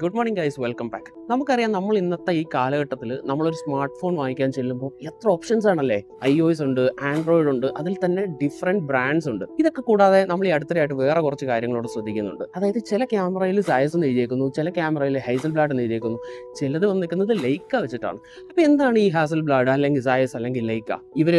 Good morning guys, welcome back. നമുക്കറിയാം, നമ്മൾ ഇന്നത്തെ ഈ കാലഘട്ടത്തിൽ നമ്മളൊരു സ്മാർട്ട് ഫോൺ വാങ്ങിക്കാൻ ചെല്ലുമ്പോൾ എത്ര ഓപ്ഷൻസ് ആണല്ലേ. iOS ഉണ്ട്, ആൻഡ്രോയിഡ് ഉണ്ട്, അതിൽ തന്നെ ഡിഫറെൻറ്റ് ബ്രാൻഡ്സ് ഉണ്ട്. ഇതൊക്കെ കൂടാതെ നമ്മൾ ഈ അടുത്തിടെയായിട്ട് വേറെ കുറച്ച് കാര്യങ്ങളോട് ശ്രദ്ധിക്കുന്നുണ്ട്. അതായത് ചില ക്യാമറയിൽ സയസ് എന്ന് എഴുതിയേക്കുന്നു, ചില ക്യാമറയിൽ ഹൈസൽബ്ലാഡ് എന്ന് എഴുതിയേക്കുന്നു, ചിലത് വന്നിരിക്കുന്നത് ലൈക്ക വെച്ചിട്ടാണ്. അപ്പോൾ എന്താണ് ഈ ഹാസൽബ്ലാഡ് അല്ലെങ്കിൽ സയസ് അല്ലെങ്കിൽ ലൈക്ക? ഇവർ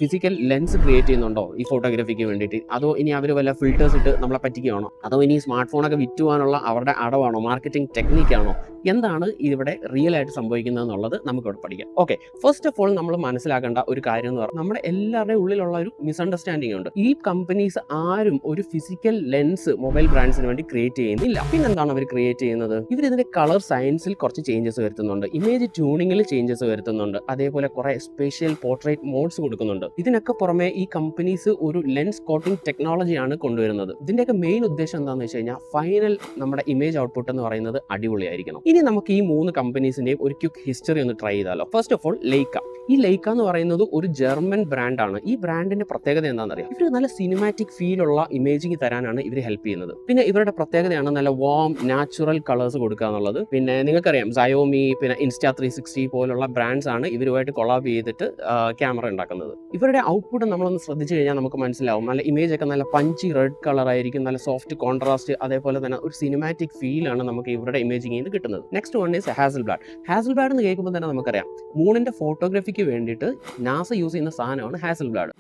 ഫിസിക്കൽ ലെൻസ് ക്രിയേറ്റ് ചെയ്യുന്നുണ്ടോ ഈ ഫോട്ടോഗ്രാഫിക്ക് വേണ്ടിയിട്ട്? അതോ ഇനി അവർ വല്ല ഫിൽറ്റേഴ്സ് ഇട്ട് നമ്മളെ പറ്റിക്കുകയാണോ? അതോ ഇനി സ്മാർട്ട് ഫോണൊക്കെ വിറ്റുവാനുള്ള അവരുടെ അടവാണോ, മാർക്കറ്റിംഗ് ടെക്നിക്കാണോ? എന്താണ് ഇവിടെ റിയൽ ആയിട്ട് സംഭവിക്കുന്നത് എന്നുള്ളത് നമുക്കിവിടെ പഠിക്കാം. ഓക്കെ, ഫസ്റ്റ് ഓഫ് ഓൾ നമ്മൾ മനസ്സിലാക്കേണ്ട ഒരു കാര്യം എന്ന് പറഞ്ഞാൽ നമ്മുടെ എല്ലാവരുടെയും ഉള്ളിലുള്ള ഒരു മിസ്അണ്ടർസ്റ്റാൻഡിംഗ് ഉണ്ട്. ഈ കമ്പനീസ് ആരും ഒരു ഫിസിക്കൽ ലെൻസ് മൊബൈൽ ബ്രാൻഡ്സിന് വേണ്ടി ക്രിയേറ്റ് ചെയ്യുന്നില്ല. പിന്നെന്താണ് അവർ ക്രിയേറ്റ് ചെയ്യുന്നത്? ഇവർ ഇതിന്റെ കളർ സയൻസിൽ കുറച്ച് ചേഞ്ചസ് വരുത്തുന്നുണ്ട്, ഇമേജ് ട്യൂണിങ്ങിൽ ചേഞ്ചസ് വരുത്തുന്നുണ്ട്, അതേപോലെ കുറെ സ്പെഷ്യൽ പോർട്രേറ്റ് മോഡ്സ് കൊടുക്കുന്നുണ്ട്. ഇതിനൊക്കെ പുറമെ ഈ കമ്പനീസ് ഒരു ലെൻസ് കോട്ടിംഗ് ടെക്നോളജിയാണ് കൊണ്ടുവരുന്നത്. ഇതിന്റെയൊക്കെ മെയിൻ ഉദ്ദേശം എന്താണെന്ന് വെച്ച് കഴിഞ്ഞാൽ ഫൈനൽ നമ്മുടെ ഇമേജ് ഔട്ട്പുട്ട് എന്ന് പറയുന്നത് അടിപൊളിയായിരിക്കണം. ഇനി നമുക്ക് ഈ 3 കമ്പനീസിന്റെയും ഒരു ക്വിക്ക് ഹിസ്റ്ററി ഒന്ന് ട്രൈ ചെയ്താലോ. First of all Lyca. ഈ ലൈക്ക എന്ന് പറയുന്നത് ഒരു ജർമ്മൻ ബ്രാൻഡാണ്. ഈ ബ്രാൻഡിന്റെ പ്രത്യേകത എന്താണെന്ന് അറിയാം? ഇവർ നല്ല സിനിമാറ്റിക് ഫീൽ ഉള്ള ഇമേജിങ് തരാനാണ് ഇവർ ഹെൽപ്പ് ചെയ്യുന്നത്. പിന്നെ ഇവരുടെ പ്രത്യേകതയാണ് നല്ല വാം നാച്ചുറൽ കളേഴ്സ് കൊടുക്കുക എന്നുള്ളത്. പിന്നെ നിങ്ങൾക്കറിയാം, സയോമി, പിന്നെ Insta360 പോലുള്ള ബ്രാൻഡ്സ് ആണ് ഇവരുമായിട്ട് കൊളാബ് ചെയ്തിട്ട് ക്യാമറ ഉണ്ടാക്കുന്നത്. ഇവരുടെ ഔട്ട്പുട്ട് നമ്മളൊന്ന് ശ്രദ്ധിച്ചു കഴിഞ്ഞാൽ നമുക്ക് മനസ്സിലാവും, നല്ല ഇമേജ് ഒക്കെ നല്ല പഞ്ചി റെഡ് കളർ ആയിരിക്കും, നല്ല സോഫ്റ്റ് കോൺട്രാസ്റ്റ്, അതേപോലെ തന്നെ ഒരു സിനിമാറ്റിക് ഫീലാണ് നമുക്ക് ഇവരുടെ ഇമേജിങ് നിന്ന് കിട്ടുന്നത്. Next one is Hasselblad. Hasselblad എന്ന് കേൾക്കുമ്പോൾ തന്നെ നമുക്കറിയാം, മൂണിന്റെ ഫോട്ടോഗ്രാഫിക്ക് വേണ്ടിയിട്ട് നാസ യൂസ് ചെയ്യുന്ന സാധനമാണ് ഹാസൽബ്ലാഡ്.